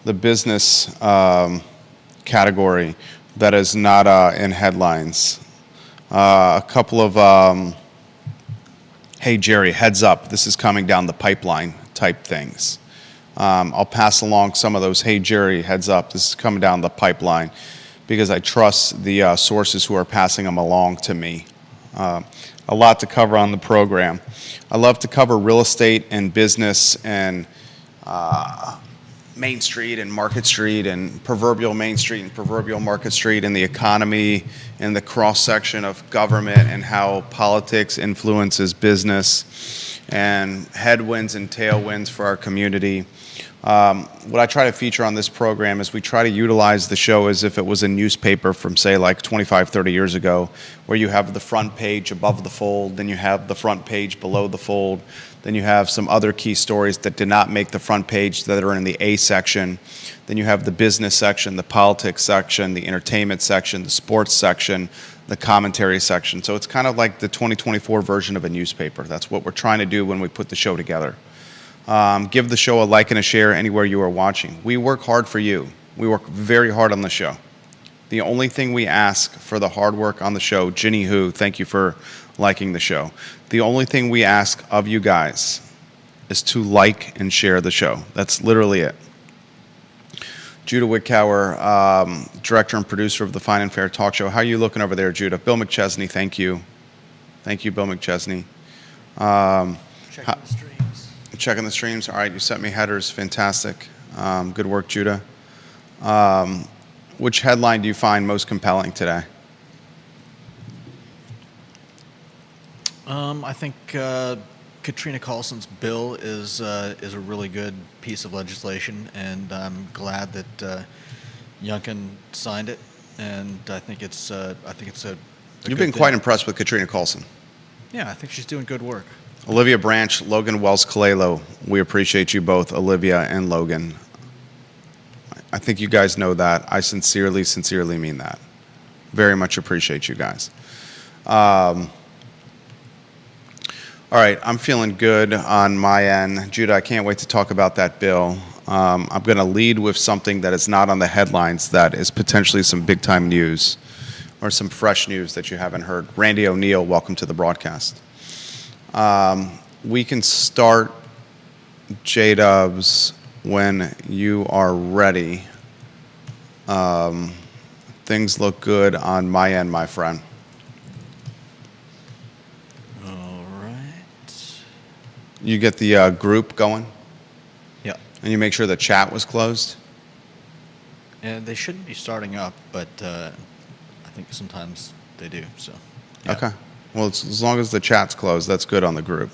the business category that is not in headlines. A couple of, hey, Jerry, heads up, this is coming down the pipeline type things. I'll pass along some of those, hey, Jerry, heads up, this is coming down the pipeline, because I trust the sources who are passing them along to me. A lot to cover on the program. I love to cover real estate and business and Main Street and Market Street and proverbial Main Street and proverbial Market Street and the economy and the cross-section of government and how politics influences business and headwinds and tailwinds for our community. What I try to feature on this program is we try to utilize the show as if it was a newspaper from, say, like 25, 30 years ago, where you have the front page above the fold, then you have the front page below the fold, then you have some other key stories that did not make the front page that are in the A section, then you have the business section, the politics section, the entertainment section, the sports section, the commentary section. So it's kind of like the 2024 version of a newspaper. That's what we're trying to do when we put the show together. Give the show a like and a share anywhere you are watching. We work hard for you. We work very hard on the show. The only thing we ask for the hard work on the show, Ginny Who, thank you for liking the show. The only thing we ask of you guys is to like and share the show. That's literally it. Judah Wickower, director and producer of the Fine and Fair Talk Show. How are you looking over there, Judah? Bill McChesney, thank you. Thank you, Bill McChesney. Checking the streams. Checking the streams. All right, you sent me headers. Fantastic. Good work, Judah. Which headline do you find most compelling today? I think Katrina Carlson's bill is a really good piece of legislation, and I'm glad that Youngkin signed it. And I think it's a You've been quite impressed with Katrina Carlson. Yeah, I think she's doing good work. Olivia Branch, Logan Wells Kalelo, we appreciate you both, Olivia and Logan. I think you guys know that. I sincerely mean that. Very much appreciate you guys. All right, I'm feeling good on my end. Judah, I can't wait to talk about that bill. I'm going to lead with something that is not on the headlines that is potentially some big-time news or some fresh news that you haven't heard. Randy O'Neill, welcome to the broadcast. We can start, J-Dubs, when you are ready. Things look good on my end, my friend. All right. You get the group going? Yeah. And you make sure the chat was closed? And they shouldn't be starting up, but I think sometimes they do. So. Yeah. Okay. Well, as long as the chat's closed, that's good on the group.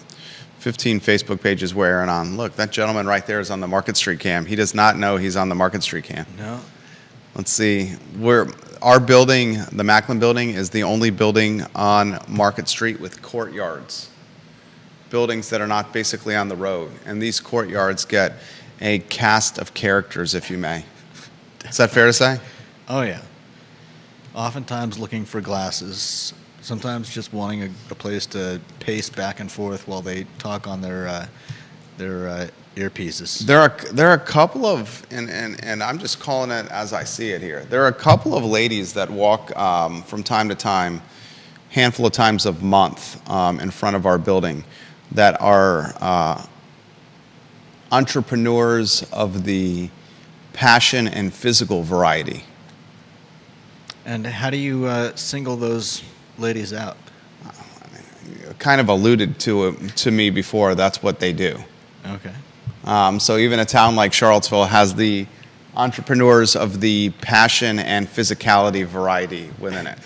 15 Facebook pages wearing on. Look, that gentleman right there is on the Market Street cam. He does not know he's on the Market Street cam. No. Let's see. Our building, the Macklin building, is the only building on Market Street with courtyards. Buildings that are not basically on the road. And these courtyards get a cast of characters, if you may. Is that fair to say? Oh, yeah. Oftentimes looking for glasses. Sometimes just wanting a place to pace back and forth while they talk on their earpieces. There are a couple of, and I'm just calling it as I see it here. There are a couple of ladies that walk from time to time, handful of times a month in front of our building that are entrepreneurs of the passion and physical variety. And how do you single those ladies out? Kind of alluded to me before. That's what they do. Okay. So even a town like Charlottesville has the entrepreneurs of the passion and physicality variety within it.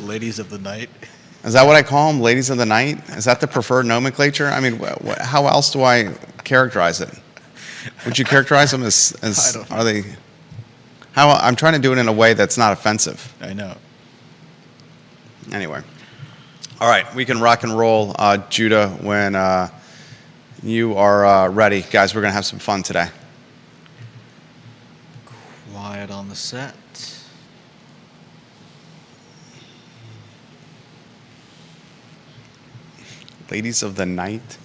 Ladies of the night. Is that what I call them? Ladies of the night? Is that the preferred nomenclature? I mean, how else do I characterize it? Would you characterize them as I don't know. Are they? How I'm trying to do it in a way that's not offensive. I know. Anyway, all right, we can rock and roll, Judah, when you are ready. Guys, we're going to have some fun today. Quiet on the set. Ladies of the night.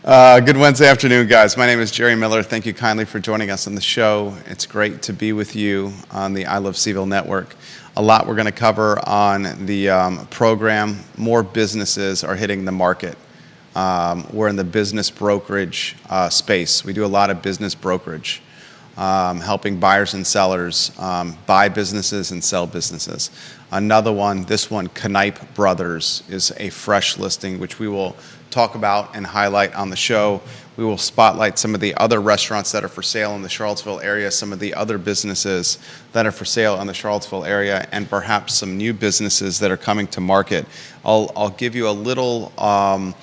Good Wednesday afternoon, guys. My name is Jerry Miller. Thank you kindly for joining us on the show. It's great to be with you on the I Love CVille network. A lot we're going to cover on the program. More businesses are hitting the market. We're in the business brokerage space. We do a lot of business brokerage, helping buyers and sellers buy businesses and sell businesses. Another one, this one, Knipe Brothers, is a fresh listing, which we will talk about and highlight on the show. We will spotlight some of the other restaurants that are for sale in the Charlottesville area, some of the other businesses that are for sale in the Charlottesville area, and perhaps some new businesses that are coming to market. I'll give you a little on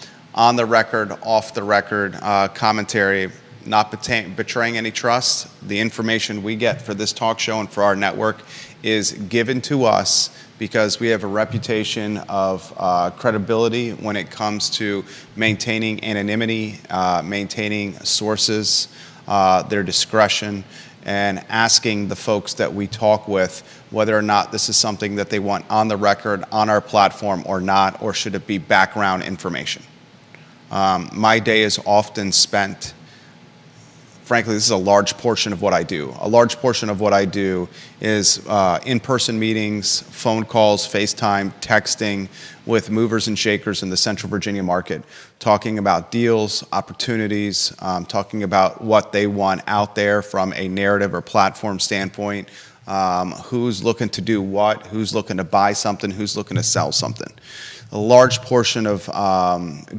the record, off the record commentary, not betraying any trust. The information we get for this talk show and for our network is given to us because we have a reputation of credibility when it comes to maintaining anonymity, maintaining sources, their discretion, and asking the folks that we talk with whether or not this is something that they want on the record, on our platform or not, or should it be background information. My day is often spent, frankly, this is a large portion of what I do. A large portion of what I do is in-person meetings, phone calls, FaceTime, texting with movers and shakers in the Central Virginia market, talking about deals, opportunities, talking about what they want out there from a narrative or platform standpoint, who's looking to do what, who's looking to buy something, who's looking to sell something. A large portion of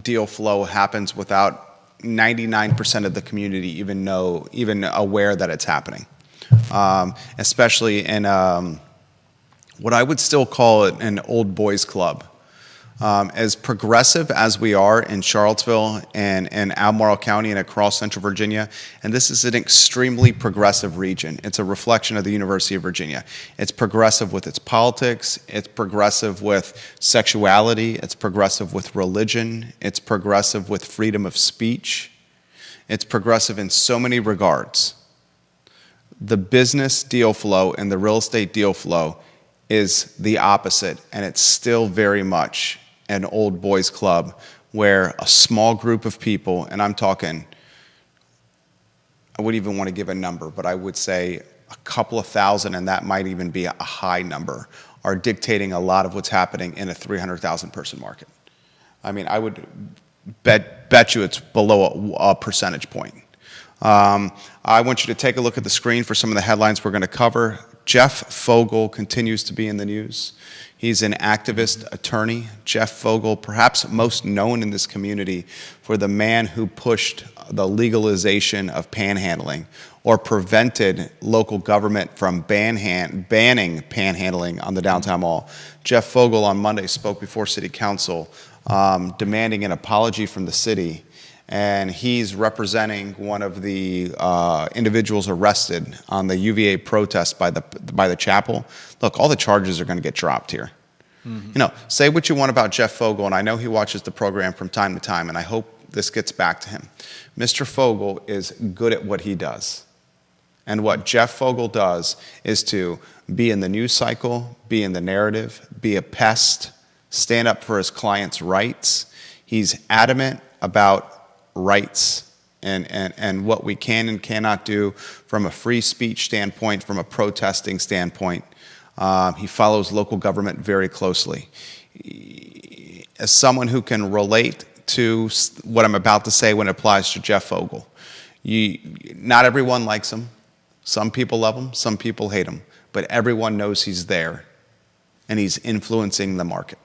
deal flow happens without 99% of the community even aware that it's happening, especially in what I would still call it an old boys club. As progressive as we are in Charlottesville and Albemarle County and across Central Virginia, and this is an extremely progressive region. It's a reflection of the University of Virginia. It's progressive with its politics, it's progressive with sexuality, it's progressive with religion, it's progressive with freedom of speech. It's progressive in so many regards. The business deal flow and the real estate deal flow is the opposite, and it's still very much an old boys club where a small group of people, and I'm talking, I wouldn't even want to give a number, but I would say a couple of thousand, and that might even be a high number, are dictating a lot of what's happening in a 300,000 person market. I mean, I would bet you it's below a percentage point. I want you to take a look at the screen for some of the headlines we're going to cover. Jeff Fogel continues to be in the news. He's an activist attorney. Jeff Fogel, perhaps most known in this community for the man who pushed the legalization of panhandling or prevented local government from banning panhandling on the downtown mall. Jeff Fogel on Monday spoke before City Council demanding an apology from the city. And he's representing one of the individuals arrested on the UVA protest by the chapel. Look, all the charges are going to get dropped here. Mm-hmm. You know, say what you want about Jeff Fogel, and I know he watches the program from time to time, and I hope this gets back to him. Mr. Fogel is good at what he does. And what Jeff Fogel does is to be in the news cycle, be in the narrative, be a pest, stand up for his clients' rights. He's adamant about rights and what we can and cannot do from a free speech standpoint, from a protesting standpoint. He follows local government very closely. As someone who can relate to what I'm about to say when it applies to Jeff Fogel, not everyone likes him. Some people love him, some people hate him, but everyone knows he's there and he's influencing the market.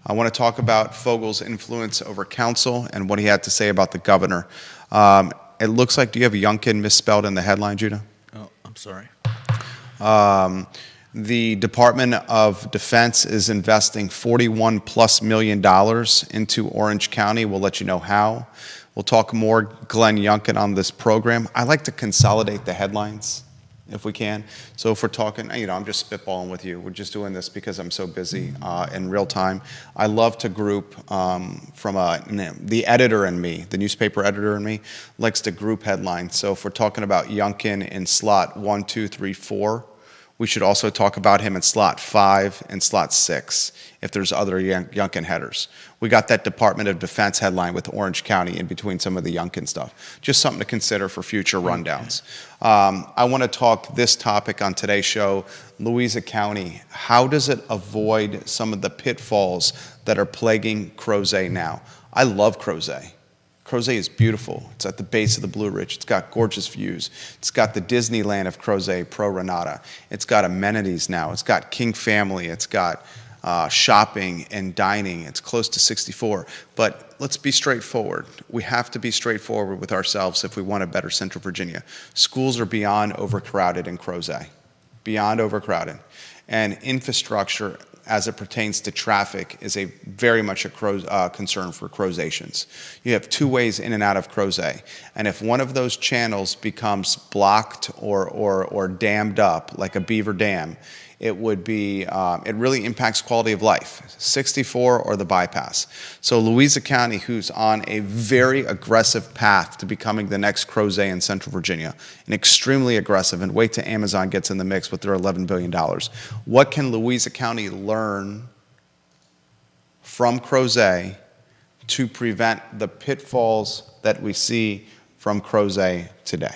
I want to talk about Fogel's influence over council and what he had to say about the governor. It looks like, do you have Youngkin misspelled in the headline, Judah? Oh, I'm sorry. The Department of Defense is investing $41+ million into Orange County. We'll let you know how. We'll talk more Glenn Youngkin on this program. I like to consolidate the headlines if we can. So if we're talking, I'm just spitballing with you. We're just doing this because I'm so busy in real time. I love to group the editor in me, the newspaper editor in me, likes to group headlines. So if we're talking about Youngkin in slot 1, 2, 3, 4, We should also talk about him in slot 5 and slot 6 if there's other Youngkin headers. We got that Department of Defense headline with Orange County in between some of the Youngkin stuff. Just something to consider for future rundowns. I want to talk this topic on today's show, Louisa County. How does it avoid some of the pitfalls that are plaguing Crozet now? I love Crozet. Crozet is beautiful. It's at the base of the Blue Ridge. It's got gorgeous views. It's got the Disneyland of Crozet, Pro Renata. It's got amenities now. It's got King Family. It's got shopping and dining. It's close to 64. But let's be straightforward. We have to be straightforward with ourselves if we want a better Central Virginia. Schools are beyond overcrowded in Crozet, beyond overcrowded. And infrastructure as it pertains to traffic is very much a concern for Crozetians. You have 2 ways in and out of Crozet, and if one of those channels becomes blocked or dammed up, like a beaver dam, it really impacts quality of life, 64 or the bypass. So Louisa County, who's on a very aggressive path to becoming the next Crozet in Central Virginia, and extremely aggressive, and wait till Amazon gets in the mix with their $11 billion. What can Louisa County learn from Crozet to prevent the pitfalls that we see from Crozet today?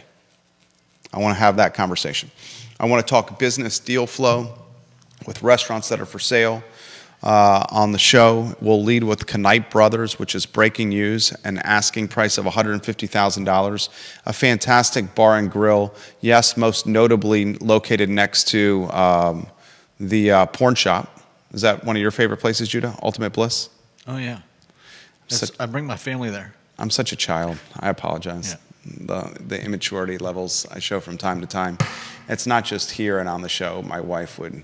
I want to have that conversation. I want to talk business deal flow with restaurants that are for sale on the show. We'll lead with Knight Brothers, which is breaking news, an asking price of $150,000. A fantastic bar and grill, yes, most notably located next to the porn shop. Is that one of your favorite places, Judah? Ultimate Bliss? Oh, yeah. I bring my family there. I'm such a child. I apologize. Yeah. The immaturity levels I show from time to time. It's not just here and on the show. My wife would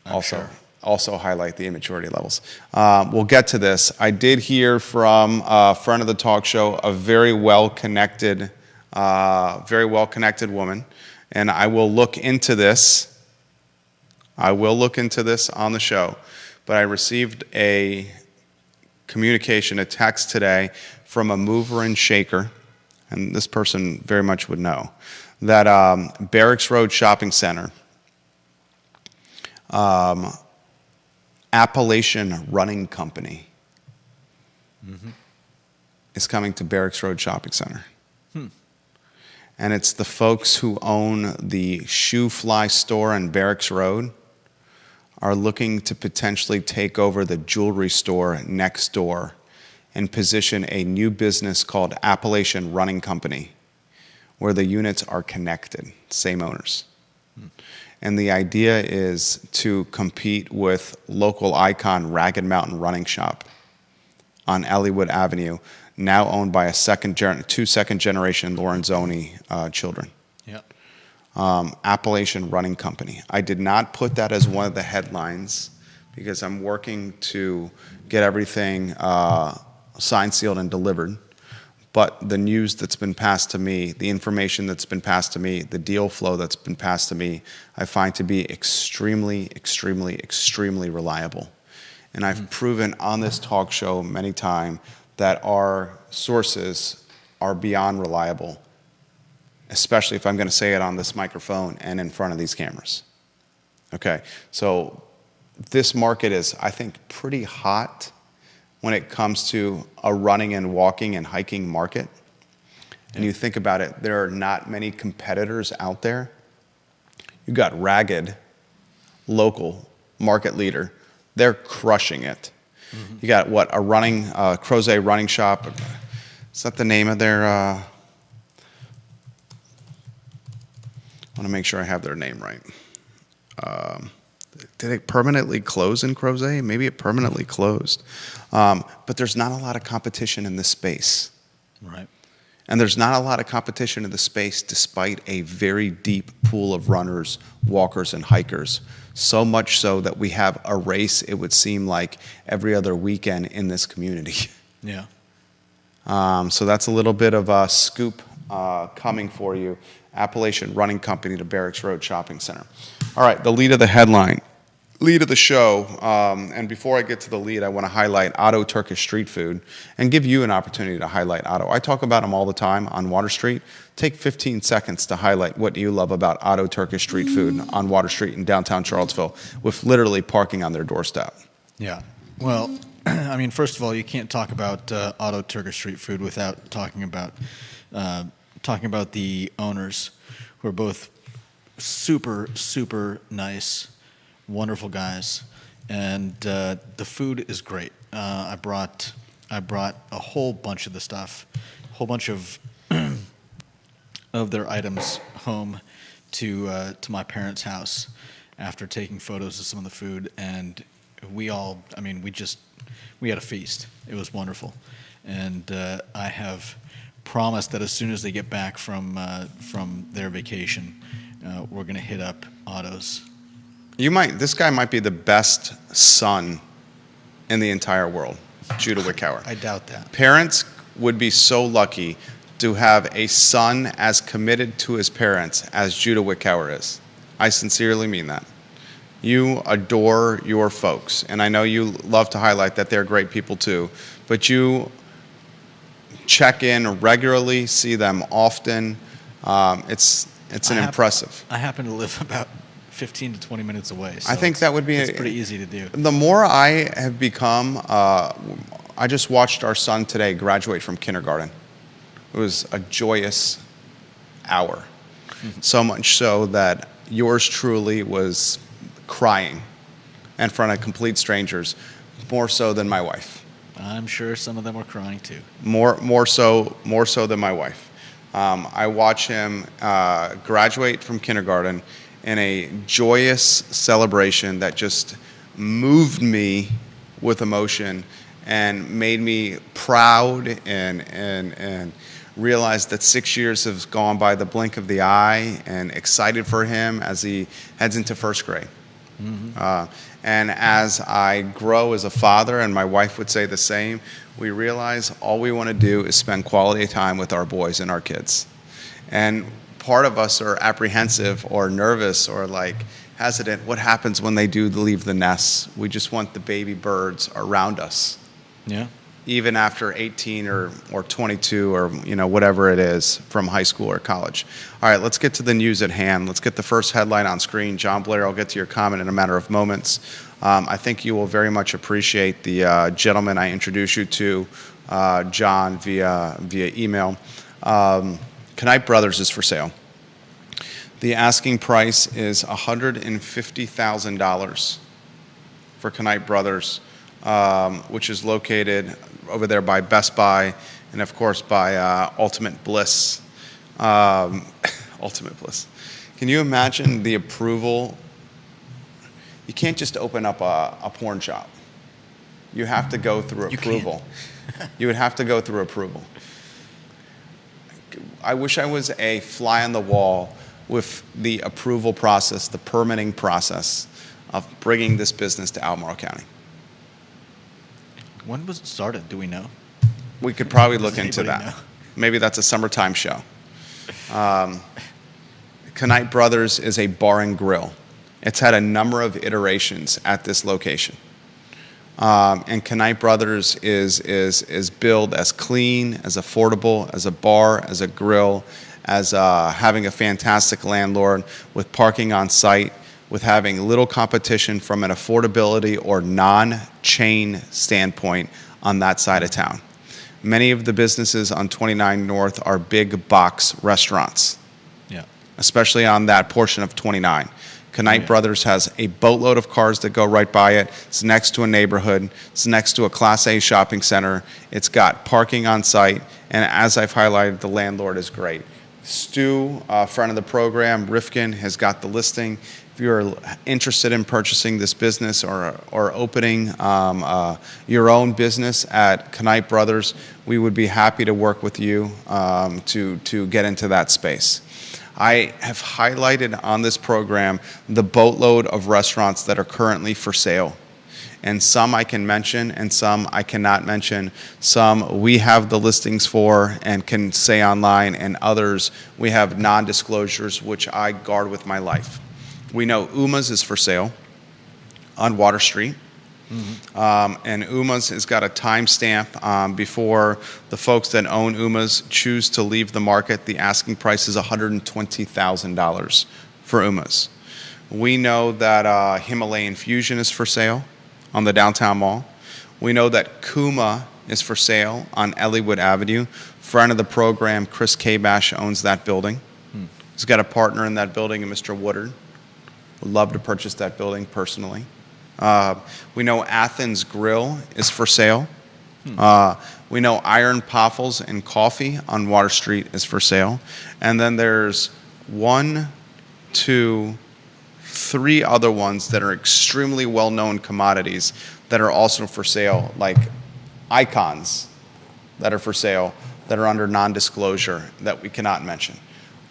also highlight the immaturity levels. We'll get to this. I did hear from a friend of the talk show, a very well-connected woman, and I will look into this. I will look into this on the show, but I received a communication, a text today from a mover and shaker, and this person very much would know, that Barracks Road Shopping Center, Appalachian Running Company, is coming to Barracks Road Shopping Center. And it's the folks who own the Shoe Fly store on Barracks Road are looking to potentially take over the jewelry store next door and position a new business called Appalachian Running Company, where the units are connected, same owners. And the idea is to compete with local icon Ragged Mountain Running Shop on Elliowood Avenue, now owned by two second-generation Lorenzoni children. Yep. Appalachian Running Company. I did not put that as one of the headlines because I'm working to get everything signed, sealed, and delivered. But the news that's been passed to me, the information that's been passed to me, the deal flow that's been passed to me, I find to be extremely, extremely, extremely reliable. And I've proven on this talk show many times that our sources are beyond reliable, especially if I'm going to say it on this microphone and in front of these cameras. Okay, so this market is, I think, pretty hot when it comes to a running and walking and hiking market. And you think about it, there are not many competitors out there. You got Ragged, local market leader. They're crushing it. You got what, a running, Crozet running shop. Is that the name of their, I want to make sure I have their name right. Did it permanently close in Crozet? Maybe it permanently closed. But there's not a lot of competition in this space. Right. And there's not a lot of competition in the space despite a very deep pool of runners, walkers, and hikers. So much so that we have a race, it would seem like, every other weekend in this community. Yeah. So that's a little bit of a scoop coming for you. Appalachian Running Company to Barracks Road Shopping Center. All right, the lead of the headline. lead of the show, and before I get to the lead, I want to highlight Otto Turkish Street Food and give you an opportunity to highlight Otto. I talk about them all the time on Water Street. Take 15 seconds to highlight what you love about Otto Turkish Street Food on Water Street in downtown Charlottesville, with literally parking on their doorstep. Yeah. Well, I mean, first of all, you can't talk about Otto Turkish Street Food without talking about the owners, who are both super, super nice, wonderful guys, and the food is great. I brought a whole bunch of the stuff, a whole bunch of of their items home to my parents' house after taking photos of some of the food, and we had a feast. It was wonderful, and I have promised that as soon as they get back from their vacation, we're going to hit up Otto's. This guy might be the best son in the entire world, Judah Wickhauer. I doubt that. Parents would be so lucky to have a son as committed to his parents as Judah Wickhauer is. I sincerely mean that. You adore your folks, and I know you love to highlight that they're great people too, but you check in regularly, see them often. It's impressive. I happen to live about 15 to 20 minutes away. So I think that would be it's pretty easy to do. The more I have become, I just watched our son today graduate from kindergarten. It was a joyous hour. So much so that yours truly was crying in front of complete strangers, more so than my wife. I'm sure some of them were crying too. More so than my wife. I watch him graduate from kindergarten in a joyous celebration that just moved me with emotion and made me proud and realized that 6 years have gone by the blink of the eye, and excited for him as he heads into first grade. Mm-hmm. And as I grow as a father, and my wife would say the same, we realize all we want to do is spend quality time with our boys and our kids. And part of us are apprehensive or nervous or like hesitant. What happens when they do leave the nest? We just want the baby birds around us. Yeah. Even after 18 or 22 or whatever it is from high school or college. All right, let's get to the news at hand. Let's get the first headline on screen. John Blair, I'll get to your comment in a matter of moments. I think you will very much appreciate the gentleman I introduced you to, John, via email. Knight Brothers is for sale. The asking price is $150,000 for Knight Brothers, which is located over there by Best Buy and, of course, by Ultimate Bliss. Ultimate Bliss. Can you imagine the approval? You can't just open up a porn shop. You have to go through approval. You would have to go through approval. I wish I was a fly on the wall with the approval process, the permitting process of bringing this business to Albemarle County. When was it started? Do we know? We could probably look into anybody that. know? Maybe that's a summertime show. Knight Brothers is a bar and grill. It's had a number of iterations at this location. And Knight Brothers is billed as clean, as affordable, as a bar, as a grill, as having a fantastic landlord with parking on site, with having little competition from an affordability or non-chain standpoint on that side of town. Many of the businesses on 29 North are big box restaurants, especially on that portion of 29. Knight Brothers has a boatload of cars that go right by it. It's next to a neighborhood. It's next to a Class A shopping center. It's got parking on site. And as I've highlighted, the landlord is great. Stu, friend of the program, Rifkin, has got the listing. If you're interested in purchasing this business or opening your own business at Knight Brothers, we would be happy to work with you to get into that space. I have highlighted on this program the boatload of restaurants that are currently for sale. And some I can mention and some I cannot mention. Some we have the listings for and can say online, and others we have non-disclosures, which I guard with my life. We know Uma's is for sale. on Water Street. And Uma's has got a timestamp before the folks that own Uma's choose to leave the market. The asking price is $120,000 for Uma's. We know that Himalayan Fusion is for sale on the downtown mall. We know that Kuma is for sale on Elliowood Avenue. Friend of the program, Chris Kabash, owns that building. He's got a partner in that building, Mr. Woodard. Would love to purchase that building personally. We know Athens Grill is for sale. We know Iron Poffles and Coffee on Water Street is for sale. And then there's 1, 2, 3 other ones that are extremely well-known commodities that are also for sale, like icons that are for sale that are under non-disclosure that we cannot mention.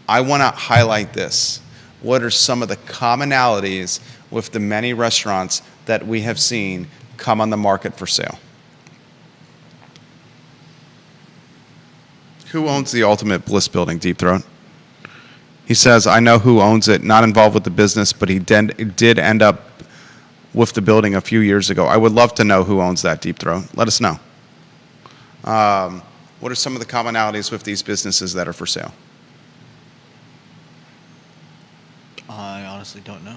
I want to highlight this. What are some of the commonalities with the many restaurants that we have seen come on the market for sale? Who owns the Ultimate Bliss building, Deep Throat? He says, I know who owns it, not involved with the business, but he did end up with the building a few years ago. I would love to know who owns that, Deep Throat. Let us know. What are some of the commonalities with these businesses that are for sale? I honestly don't know.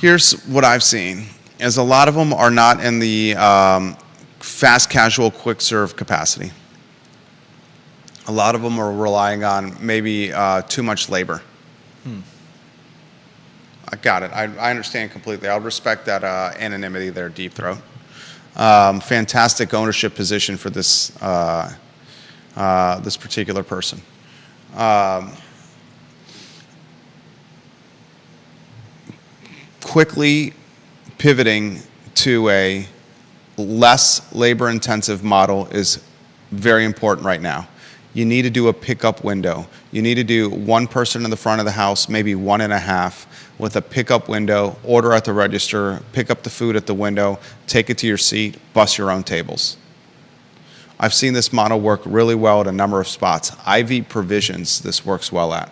Here's what I've seen, is a lot of them are not in the fast casual quick serve capacity. A lot of them are relying on maybe too much labor. I got it. I understand completely. I'll respect that anonymity there, Deep Throat. Fantastic ownership position for this this particular person. Quickly pivoting to a less labor-intensive model is very important right now. You need to do a pickup window. You need to do one person in the front of the house, maybe 1.5, with a pickup window, order at the register, pick up the food at the window, take it to your seat, bus your own tables. I've seen this model work really well at a number of spots. Ivy Provisions, this works well at.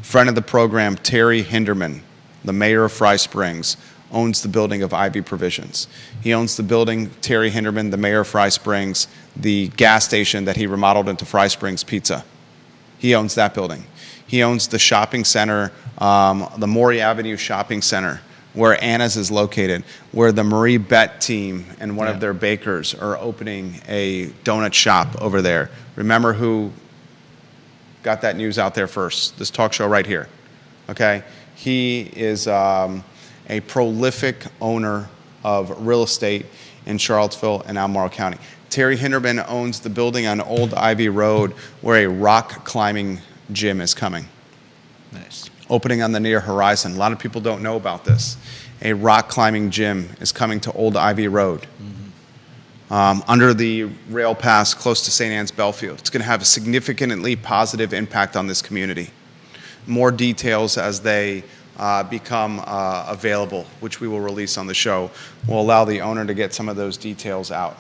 Friend of the program, Terry Hinderman, the mayor of Fry Springs, owns the building of Ivy Provisions. He owns the building, Terry Hinderman, the mayor of Fry Springs, the gas station that he remodeled into Fry Springs Pizza. He owns that building. He owns the shopping center, the Maury Avenue Shopping Center, where Anna's is located, where the Marie Bett team and one of their bakers are opening a donut shop over there. Remember who got that news out there first? This talk show right here, okay? He is a prolific owner of real estate in Charlottesville and Albemarle County. Terry Hinderman owns the building on Old Ivy Road where a rock climbing gym is coming. Nice. Opening on the near horizon. A lot of people don't know about this. A rock climbing gym is coming to Old Ivy Road. Under the rail pass close to St. Anne's Belfield. It's going to have a significantly positive impact on this community. More details as they become available, which we will release on the show, will allow the owner to get some of those details out.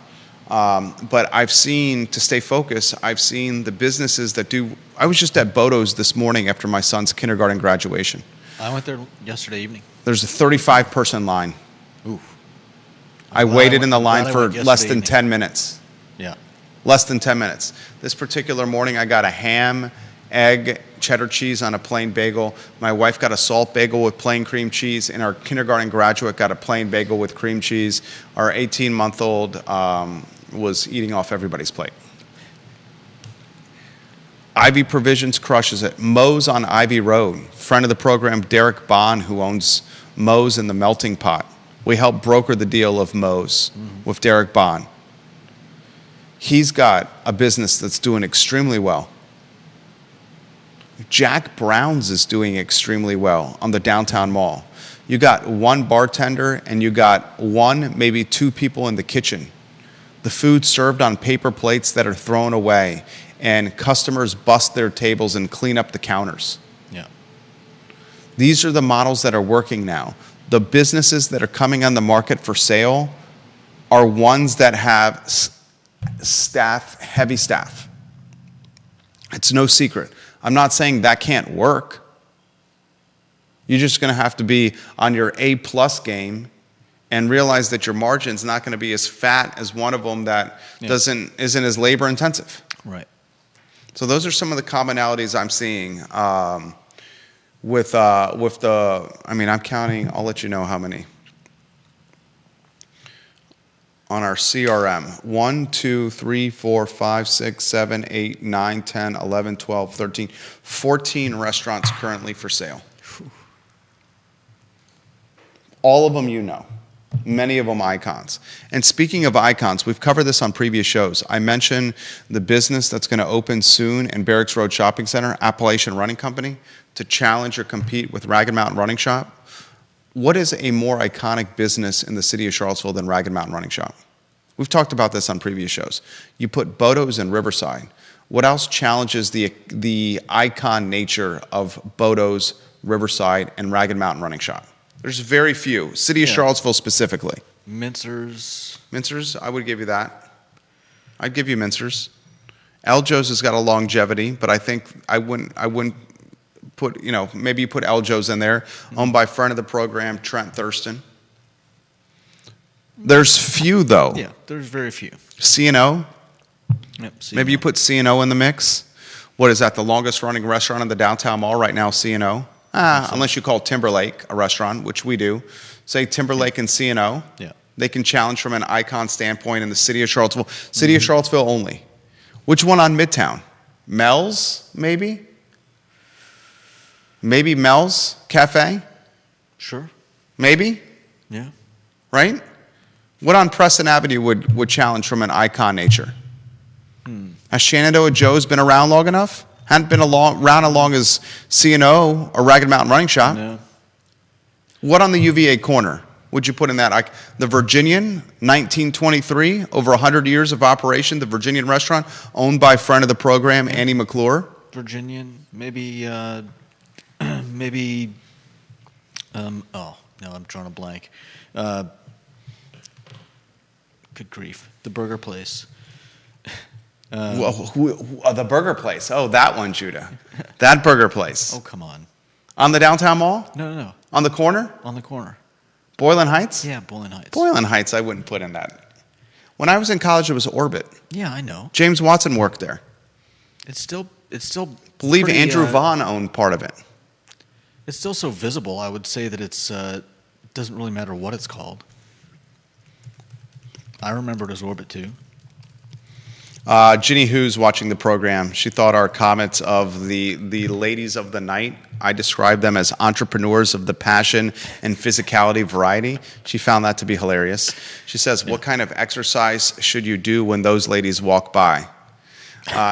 But I've seen, to stay focused, I've seen the businesses that do, I was just at Bodo's this morning after my son's kindergarten graduation. I went there yesterday evening. There's a 35-person line. Oof. I waited in the line for less than 10 minutes. Yeah. Less than 10 minutes. This particular morning, I got a ham, egg, cheddar cheese on a plain bagel. My wife got a salt bagel with plain cream cheese, and our kindergarten graduate got a plain bagel with cream cheese. Our 18-month-old was eating off everybody's plate. Ivy Provisions crushes it. Moe's on Ivy Road. Friend of the program, Derek Bond, who owns Moe's in the Melting Pot. We helped broker the deal of Moe's with Derek Bond. He's got a business that's doing extremely well. Jack Brown's is doing extremely well on the downtown mall. You got one bartender and you got one, maybe two people in the kitchen. The food served on paper plates that are thrown away, and customers bust their tables and clean up the counters. Yeah. These are the models that are working now. The businesses that are coming on the market for sale are ones that have staff, heavy staff. It's no secret. I'm not saying that can't work. You're just going to have to be on your A-plus game and realize that your margin's not going to be as fat as one of them that isn't as labor intensive. Right. So those are some of the commonalities I'm seeing with the. I mean, I'm counting. I'll let you know how many on our CRM. 1, 2, 3, 4, 5, 6, 7, 8, 9, 10, 11, 12, 13, 14 restaurants currently for sale. All of them you know. Many of them icons. And speaking of icons, we've covered this on previous shows. I mentioned the business that's going to open soon in Barracks Road Shopping Center, Appalachian Running Company, to challenge or compete with Ragged Mountain Running Shop. What is a more iconic business in the city of Charlottesville than Ragged Mountain Running Shop? We've talked about this on previous shows. You put Bodo's in Riverside. What else challenges the icon nature of Bodo's, Riverside, and Ragged Mountain Running Shop? There's very few. City of Charlottesville specifically. Mincers. Mincers, I would give you that. I'd give you Mincers. Eljo's has got a longevity, but I think I wouldn't put, maybe you put Eljo's in there, owned by friend of the program, Trent Thurston. There's few, though. Yeah, there's very few. C&O? Yep, C&O. Maybe you put C&O in the mix. What is that, the longest running restaurant in the downtown mall right now, C&O? Unless you call Timberlake a restaurant, which we do. Say Timberlake and C&O. Yeah. They can challenge from an icon standpoint in the city of Charlottesville. City of Charlottesville only. Which one on Midtown? Mel's, maybe? Maybe Mel's Cafe? Sure. Maybe? Yeah. Right? What on Preston Avenue would challenge from an icon nature? Has Shenandoah Joe's been around long enough? Hadn't been around as long as C&O or Ragged Mountain Running Shop. No. What on the UVA corner would you put in that? The Virginian, 1923, over 100 years of operation, the Virginian restaurant, owned by friend of the program, Annie McClure. Virginian, maybe, oh, no, I'm drawing a blank. Good grief. The Burger Place. The burger place. Oh, that one, Judah. That burger place. Oh, come on. On the downtown mall? No. On the corner? On the corner. Boylan Heights? Yeah, Boylan Heights. Boylan Heights, I wouldn't put in that. When I was in college, it was Orbit. Yeah, I know. James Watson worked there. It's still. Believe pretty, Andrew Vaughn owned part of it. It's still so visible. I would say that it doesn't really matter what it's called. I remember it as Orbit too. Ginny Who's watching the program. She thought our comments of the ladies of the night, I described them as entrepreneurs of the passion and physicality variety. She found that to be hilarious. She says, What kind of exercise should you do when those ladies walk by?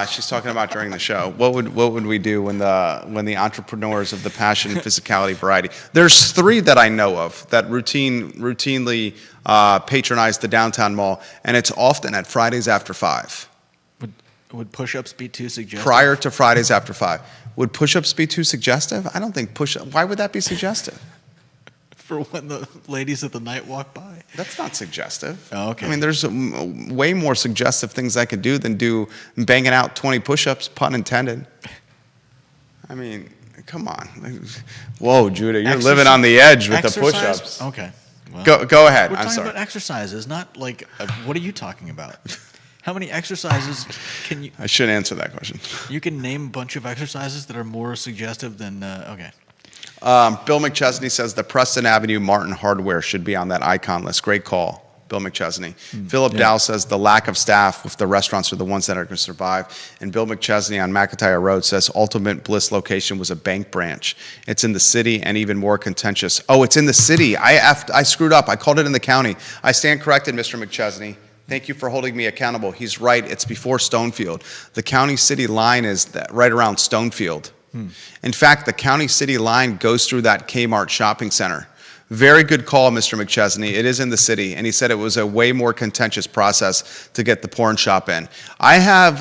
She's talking about during the show. What would we do when the entrepreneurs of the passion and physicality variety? There's 3 that I know of that routinely patronize the downtown mall, and it's often at Fridays after 5. Would push-ups be too suggestive? Prior to Fridays after 5. Would push-ups be too suggestive? I don't think why would that be suggestive? For when the ladies of the night walk by? That's not suggestive. Oh, okay. I mean, there's way more suggestive things I could do than banging out 20 push-ups, pun intended. I mean, come on. Whoa, Judah, you're living on the edge with the push-ups. Okay. Well, Go ahead. We're I'm talking sorry. about exercises, not like, what are you talking about? How many exercises can you... I should answer that question. You can name a bunch of exercises that are more suggestive than... okay. Bill McChesney says the Preston Avenue Martin Hardware should be on that icon list. Great call, Bill McChesney. Philip Dow says the lack of staff if the restaurants are the ones that are going to survive. And Bill McChesney on McIntyre Road says Ultimate Bliss location was a bank branch. It's in the city and even more contentious. Oh, it's in the city. I screwed up. I called it in the county. I stand corrected, Mr. McChesney. Thank you for holding me accountable. He's right. It's before Stonefield. The county-city line is right around Stonefield. In fact, the county-city line goes through that Kmart shopping center. Very good call, Mr. McChesney. It is in the city, and he said it was a way more contentious process to get the porn shop in. I'll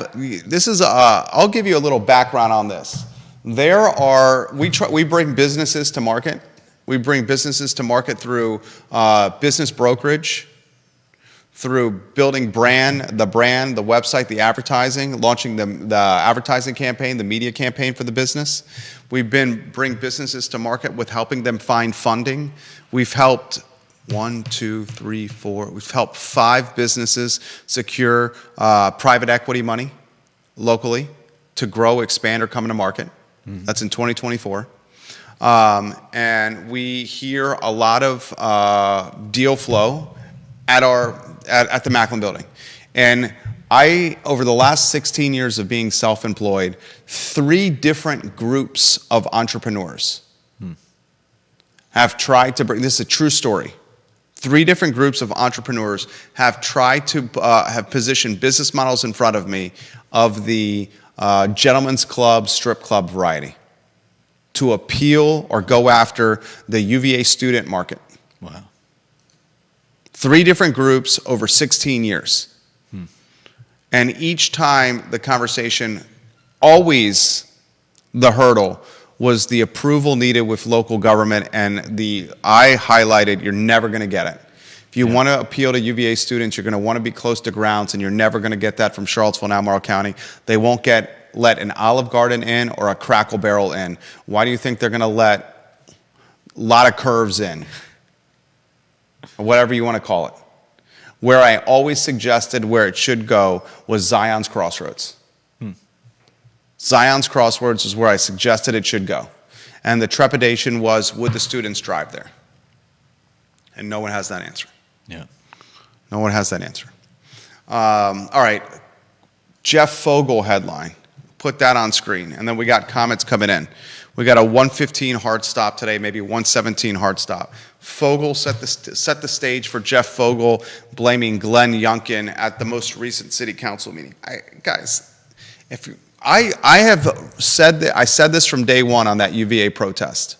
give you a little background on this. We bring businesses to market. We bring businesses to market through business brokerage, through building the brand, the website, the advertising, launching the advertising campaign, the media campaign for the business. We've bring businesses to market with helping them find funding. We've helped we've helped 5 businesses secure private equity money locally to grow, expand, or come into market. Mm-hmm. That's in 2024. And we hear a lot of deal flow at the Macklin Building. And over the last 16 years of being self-employed, 3 different groups of entrepreneurs have tried to bring, this is a true story, 3 different groups of entrepreneurs have tried to have positioned business models in front of me of the gentleman's club, strip club variety to appeal or go after the UVA student market. Wow. 3 different groups over 16 years. And each time the conversation, always the hurdle was the approval needed with local government, and I highlighted, you're never going to get it. If you want to appeal to UVA students, you're going to want to be close to grounds, and you're never going to get that from Charlottesville and Albemarle County. They won't let an Olive Garden in or a Crackle Barrel in. Why do you think they're going to let a lot of curves in? Or whatever you want to call it. Where I always suggested where it should go was Zion's Crossroads. Zion's Crossroads is where I suggested it should go. And the trepidation was, would the students drive there? And no one has that answer. Yeah. No one has that answer. All right. Jeff Fogel headline. Put that on screen. And then we got comments coming in. We got a 115 hard stop today, maybe 117 hard stop. Fogel set the stage for Jeff Fogel blaming Glenn Youngkin at the most recent city council meeting. I said this from day one on that UVA protest,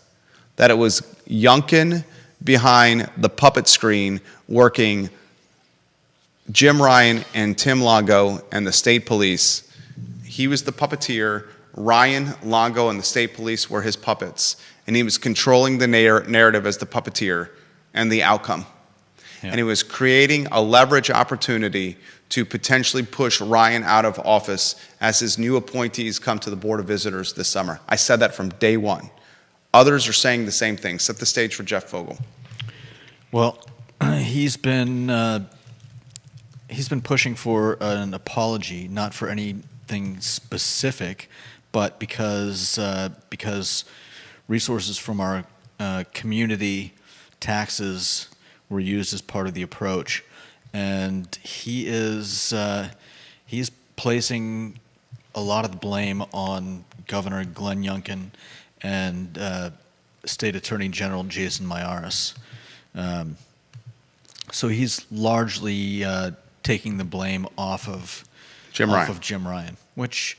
that it was Youngkin behind the puppet screen working Jim Ryan and Tim Longo and the state police. He was the puppeteer. Ryan, Longo, and the state police were his puppets, and he was controlling the narrative as the puppeteer and the outcome. Yeah. And he was creating a leverage opportunity to potentially push Ryan out of office as his new appointees come to the Board of Visitors this summer. I said that from day one. Others are saying the same thing. Set the stage for Jeff Fogel. Well, he's been pushing for an apology, not for anything specific, but because resources from our community taxes were used as part of the approach, and he's placing a lot of the blame on Governor Glenn Youngkin and State Attorney General Jason Miyares. So he's largely taking the blame off of Jim Ryan, which.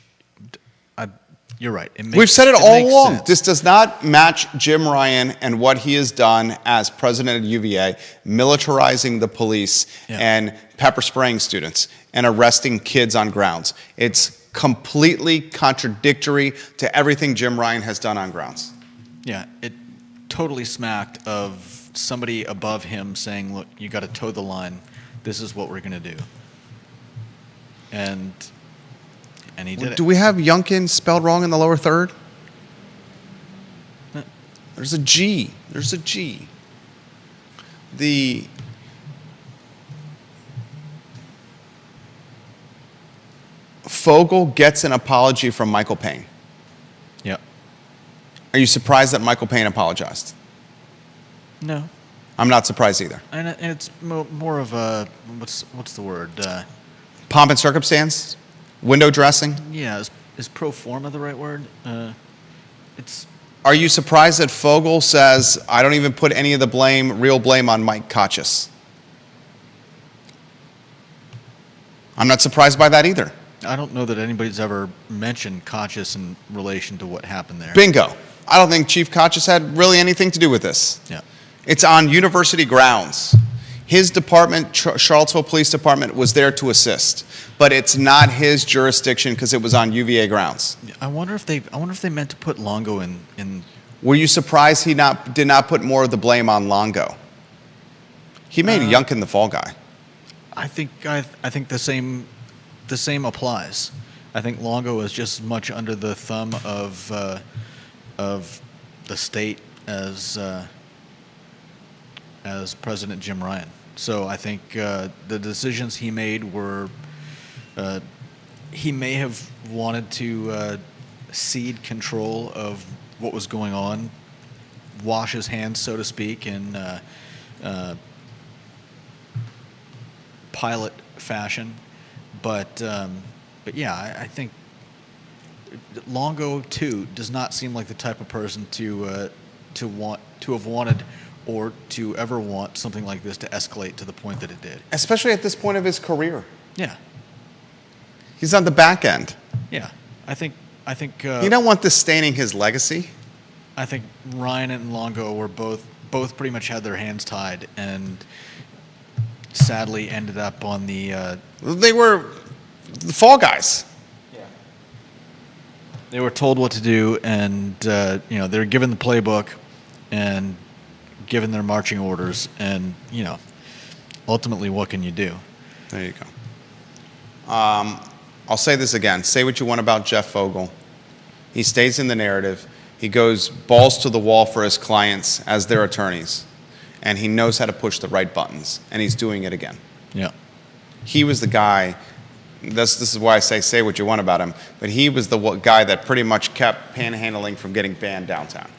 You're right. We've said it all along. Sense. This does not match Jim Ryan and what he has done as president of UVA, militarizing the police and pepper spraying students and arresting kids on grounds. It's completely contradictory to everything Jim Ryan has done on grounds. Yeah, it totally smacked of somebody above him saying, look, you got to toe the line. This is what we're going to do. And he did it. Do we have Youngkin spelled wrong in the lower third? There's a G. There's a G. The Fogel gets an apology from Michael Payne. Yep. Are you surprised that Michael Payne apologized? No. I'm not surprised either. And it's more of a, what's the word? Pomp and circumstance? Window dressing? Yeah, is pro forma the right word? Are you surprised that Fogel says, I don't even put any of the real blame on Mike Kochis? I'm not surprised by that either. I don't know that anybody's ever mentioned Kochis in relation to what happened there. Bingo. I don't think Chief Kochis had really anything to do with this. Yeah. It's on university grounds. His department, Charlottesville Police Department, was there to assist, but it's not his jurisdiction because it was on UVA grounds. I wonder if they meant to put Longo in. Were you surprised he did not put more of the blame on Longo? He made Youngkin the fall guy. I think the same applies. I think Longo is just as much under the thumb of the state as President Jim Ryan. So I think the decisions he made were he may have wanted to cede control of what was going on, wash his hands, so to speak, in pilot fashion, but yeah, I think Longo too does not seem like the type of person to have wanted or to ever want something like this to escalate to the point that it did. Especially at this point of his career. Yeah. He's on the back end. Yeah, I think You don't want this staining his legacy. I think Ryan and Longo were both pretty much had their hands tied and sadly ended up on the. They were the fall guys. Yeah. They were told what to do, and they were given the playbook, and given their marching orders, and ultimately, what can you do? There you go. I'll say this again. Say what you want about Jeff Fogel. He stays in the narrative. He goes balls to the wall for his clients as their attorneys. And he knows how to push the right buttons. And he's doing it again. Yeah. He was the guy. This is why I say what you want about him. But he was the guy that pretty much kept panhandling from getting banned downtown.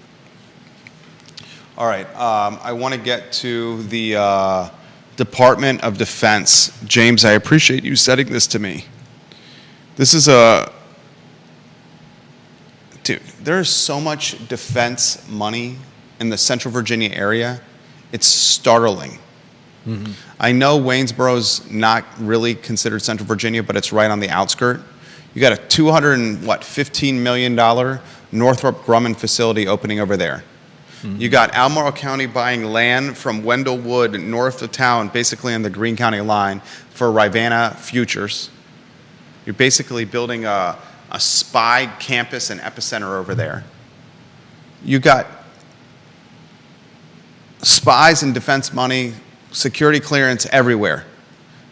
All right. I want to get to the Department of Defense. James, I appreciate you setting this to me. This is dude, there's so much defense money in the Central Virginia area. It's startling. Mm-hmm. I know Waynesboro's not really considered Central Virginia, but it's right on the outskirt. You got a $215 million Northrop Grumman facility opening over there. Mm-hmm. You got Albemarle County buying land from Wendell Wood north of town, basically on the Greene County line, for Rivanna Futures. You're basically building a spy campus and epicenter over there. You got spies and defense money, security clearance everywhere.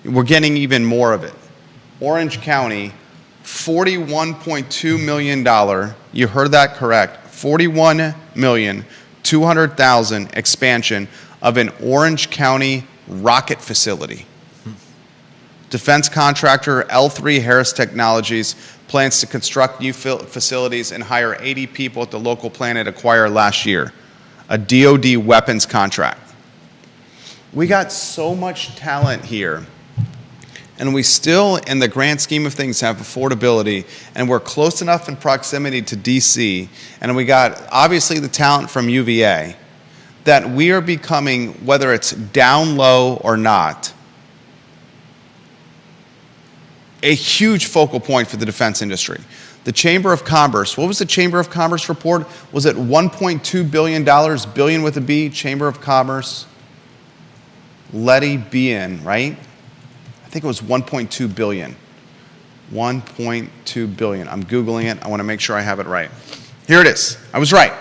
We're getting even more of it. Orange County, $41.2 million, you heard that correct, $41,200,000 expansion of an Orange County rocket facility. Defense contractor L3 Harris Technologies plans to construct new facilities and hire 80 people at the local plant it acquired last year, a DoD weapons contract. We got so much talent here, and we still, in the grand scheme of things, have affordability, and we're close enough in proximity to DC, and we got, obviously, the talent from UVA, that we are becoming, whether it's down low or not, a huge focal point for the defense industry. The Chamber of Commerce, what was the Chamber of Commerce report? Was it $1.2 billion, billion with a B, Chamber of Commerce? Letty Bean, right? I think it was 1.2 billion. 1.2 billion. I'm Googling it. I want to make sure I have it right. Here it is. I was right.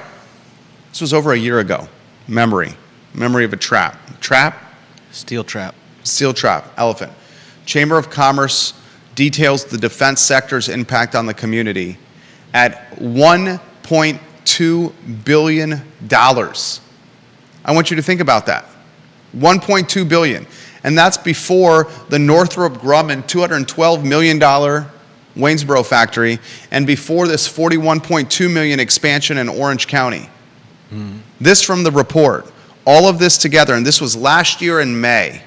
This was over a year ago. Memory of a trap. Trap? Steel trap. Steel trap. Elephant. Chamber of Commerce details the defense sector's impact on the community at $1.2 billion. I want you to think about that. $1.2 billion. And that's before the Northrop Grumman $212 million Waynesboro factory and before this $41.2 million expansion in Orange County. Mm. This from the report. All of this together, and this was last year in May.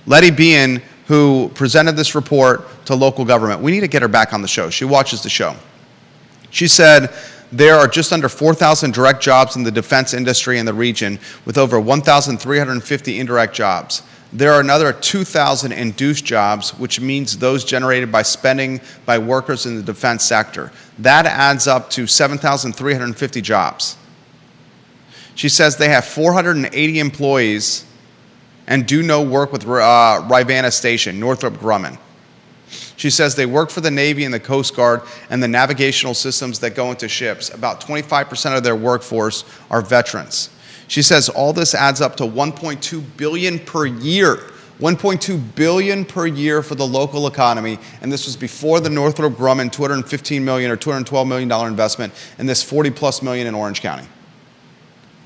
Letty Bean, who presented this report to local government. We need to get her back on the show. She watches the show. She said there are just under 4,000 direct jobs in the defense industry in the region, with over 1,350 indirect jobs. There are another 2,000 induced jobs, which means those generated by spending by workers in the defense sector. That adds up to 7,350 jobs. She says they have 480 employees and do no work with Rivanna Station, Northrop Grumman. She says they work for the Navy and the Coast Guard and the navigational systems that go into ships. About 25% of their workforce are veterans. She says all this adds up to $1.2 billion per year. $1.2 billion per year for the local economy, and this was before the Northrop Grumman $215 million or $212 million investment, and this $40+ million in Orange County.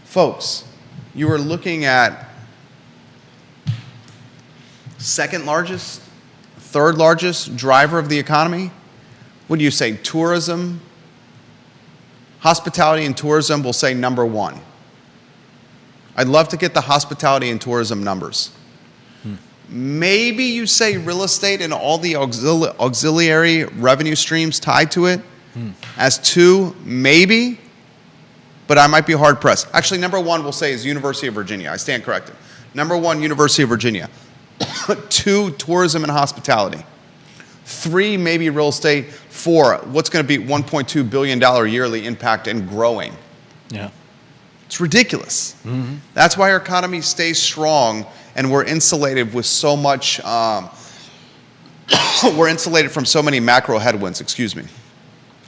Folks, you are looking at second largest, third largest driver of the economy. What do you say? Tourism, hospitality and tourism will say number one. I'd love to get the hospitality and tourism numbers. Maybe you say real estate and all the auxiliary revenue streams tied to it as two, maybe, but I might be hard pressed. Actually, number one we'll say is University of Virginia. I stand corrected. Number one, University of Virginia. Two, tourism and hospitality. Three, maybe real estate. Four, what's going to be $1.2 billion yearly impact and growing. Yeah. It's ridiculous. Mm-hmm. That's why our economy stays strong, and we're insulated with so much, we're insulated from so many macro headwinds, excuse me.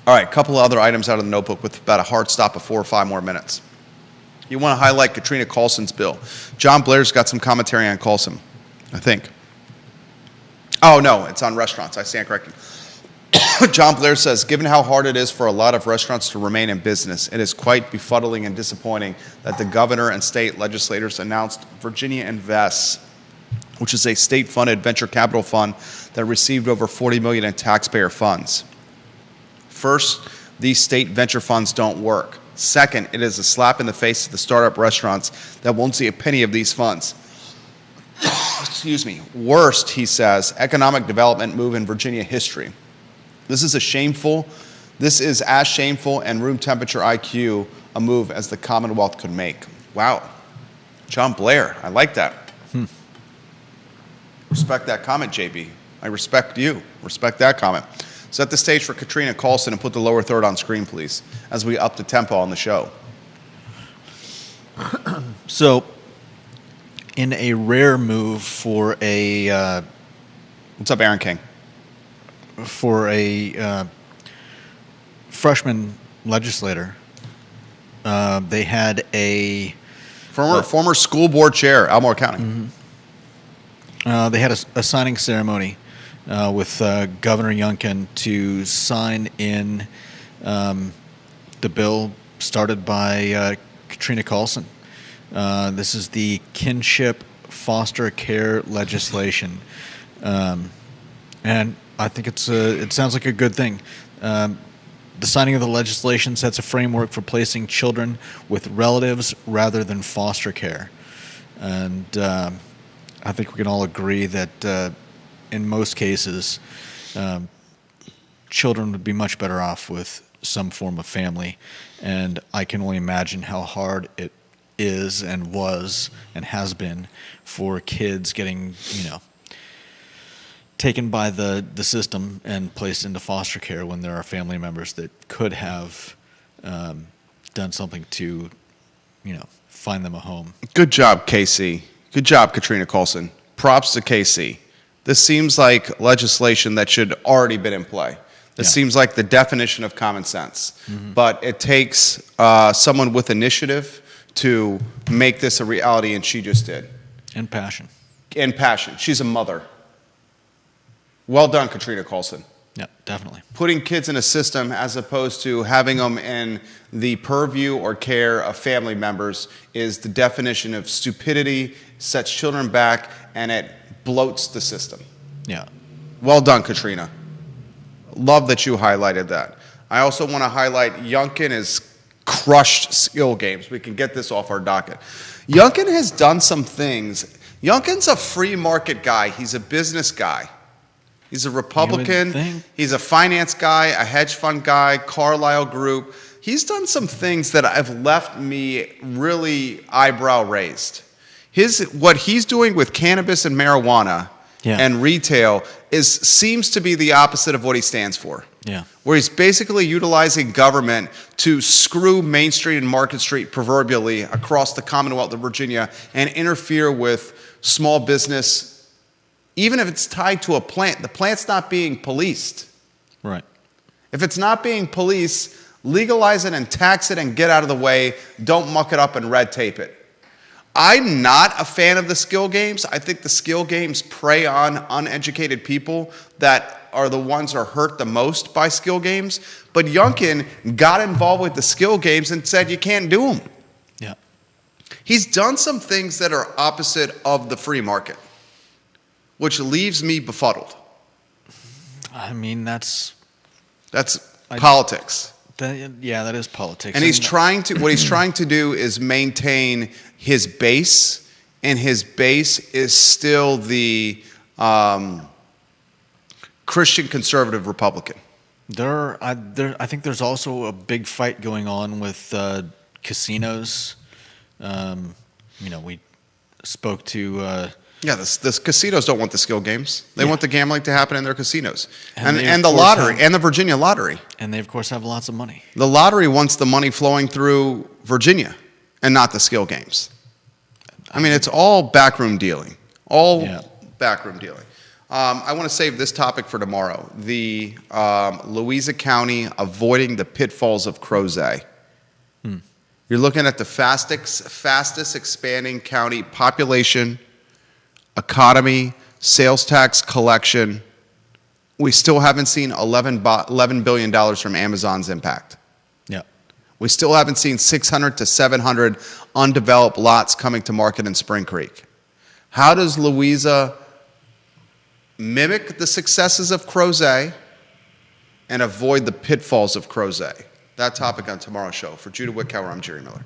All right, a couple of other items out of the notebook with about a hard stop of 4 or 5 more minutes. You want to highlight Katrina Carlson's bill. John Blair's got some commentary on Carlson, I think. Oh, no, it's on restaurants. I stand corrected. John Blair says, given how hard it is for a lot of restaurants to remain in business, it is quite befuddling and disappointing that the governor and state legislators announced Virginia Invests, which is a state-funded venture capital fund that received over $40 million in taxpayer funds. First, these state venture funds don't work. Second, it is a slap in the face to the startup restaurants that won't see a penny of these funds. Excuse me. Worst, he says, economic development move in Virginia history. This is as shameful and room temperature IQ a move as the Commonwealth could make. Wow. John Blair, I like that. Respect that comment, JB. I respect you. Respect that comment. Set the stage for Katrina Carlson and put the lower third on screen, please, as we up the tempo on the show. So, in a rare move for a... What's up, Aaron King? For a freshman legislator, they had a... Former school board chair, Albemarle County. Mm-hmm. They had a signing ceremony with Governor Youngkin to sign in the bill started by Katrina Carlson. This is the kinship foster care legislation, and I think it sounds like a good thing. The signing of the legislation sets a framework for placing children with relatives rather than foster care, and I think we can all agree that in most cases, children would be much better off with some form of family, and I can only imagine how hard it is and was and has been for kids getting, taken by the system and placed into foster care when there are family members that could have done something to, find them a home. Good job, KC. Good job, Katrina Carlson. Props to KC. This seems like legislation that should already been in play. This seems like the definition of common sense. Mm-hmm. But it takes someone with initiative to make this a reality, and she just did. And passion. And passion. She's a mother. Well done, Katrina Carlson. Yeah, definitely. Putting kids in a system as opposed to having them in the purview or care of family members is the definition of stupidity, sets children back, and it bloats the system. Yeah. Well done, Katrina. Love that you highlighted that. I also want to highlight Youngkin has crushed skill games. We can get this off our docket. Youngkin has done some things. Youngkin's a free market guy. He's a business guy. He's a Republican. He's a finance guy, a hedge fund guy, Carlyle Group. He's done some things that have left me really eyebrow raised. What he's doing with cannabis and marijuana and retail seems to be the opposite of what he stands for. Yeah. Where he's basically utilizing government to screw Main Street and Market Street proverbially across the Commonwealth of Virginia and interfere with small business. Even if it's tied to a plant, the plant's not being policed. Right. If it's not being policed, legalize it and tax it and get out of the way. Don't muck it up and red tape it. I'm not a fan of the skill games. I think the skill games prey on uneducated people that are the ones that are hurt the most by skill games. But Youngkin got involved with the skill games and said you can't do them. Yeah. He's done some things that are opposite of the free market, which leaves me befuddled. I mean, that's politics. that is politics. And what he's trying to do is maintain his base, and his base is still the Christian conservative Republican. I think there's also a big fight going on with casinos. We spoke to. The casinos don't want the skill games. They want the gambling to happen in their casinos. And And the lottery, and the Virginia lottery. And they, of course, have lots of money. The lottery wants the money flowing through Virginia and not the skill games. I mean, it's all backroom dealing. Backroom dealing. I want to save this topic for tomorrow. The Louisa County avoiding the pitfalls of Crozet. You're looking at the fastest expanding county population, economy, sales tax collection. We still haven't seen $11 billion from Amazon's impact. Yeah. We still haven't seen 600 to 700 undeveloped lots coming to market in Spring Creek. How does Louisa mimic the successes of Crozet and avoid the pitfalls of Crozet? That topic on tomorrow's show. For Judah Wickower, I'm Jerry Miller.